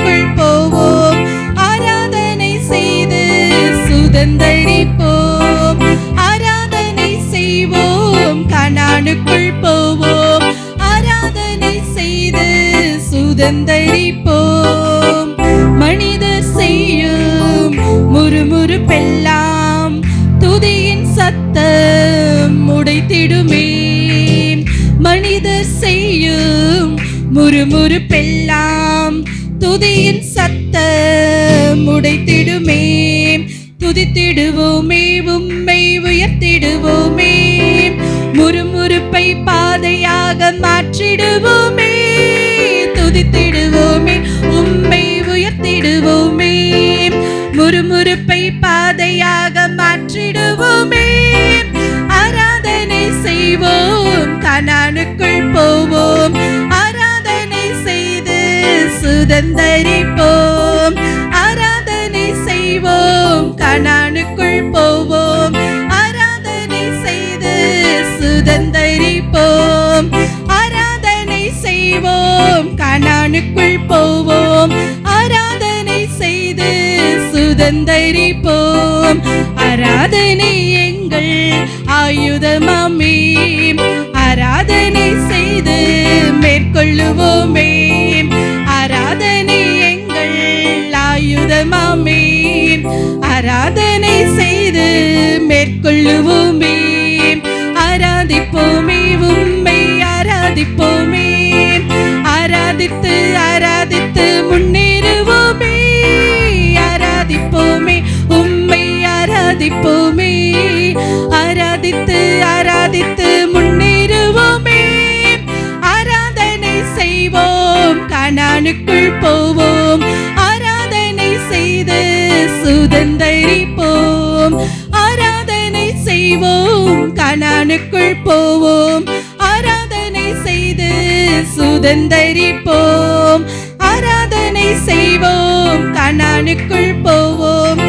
கனானுக்குள் போவோம், ஆராதனை செய்து சுதந்தரிப்போம். ஆராதனை செய்வோம், கனானுக்குள் போவோம், ஆராதனை செய்து சுதந்தரிப்போம். மனிதர் செய்யும் முறுமுறுப்பெல்லாம் துதியின் சத்தம் உடைத்திடுமே. மனிதர் செய்யும் முறுமுறுப்பெல்லாம் துதியின் சத்தம் உடைத்திடுமே. துதித்திடுவோமே, உம்மை உயர்த்திடுவோமே, முறுமுறுப்பை பாதையாக மாற்றிடுவோமே. துதித்திடுவோமே, உம்மை உயர்த்திடுவோமே, முறுமுறுப்பை பாதையாக மாற்றிடுவோமே. ஆராதனை செய்வோம், கனானுக்குள் போவோம், ஆராதனை செய்து சுதந்தரிப்போம். ஆராதனை செய்வோம், கனானுக்குள் போவோம், ஆராதனை செய்து சுதந்தரிப்போம். ஆராதனை செய்வோம், கனானுக்குள் போவோம், ஆராதனை செய்து சுதந்தரிப்போம். ஆராதனை எங்கள் ஆயுதமாமே, ஆராதனை செய்து மேற்கொள்ளுவோமே. ஆராதனை எங்கள் ஆயுதமாமே, ஆராதனை செய்து மேற்கொள்ளுவோமே. ஆராதிப்போமே, உம்மை ஆராதிப்போமே, ஆராதித்து ஆராதித்து முன்னேறுவோமே. ஆராதிப்போமே, உம்மை ஆராதிப்போமே, ஆராதித்து ஆராதித்து முன்னேறுவோமே. ஆராதனை செய்வோம், கனானுக்குள் போவோம், ஆராதனை செய்து சுதந்தரிப்போம். ஆராதனை செய்வோம், கனானுக்குள் போவோம், ஆராதனை செய்து சுதந்தரிப்போம். ஆராதனை செய்வோம், கனானுக்குள் போவோம்,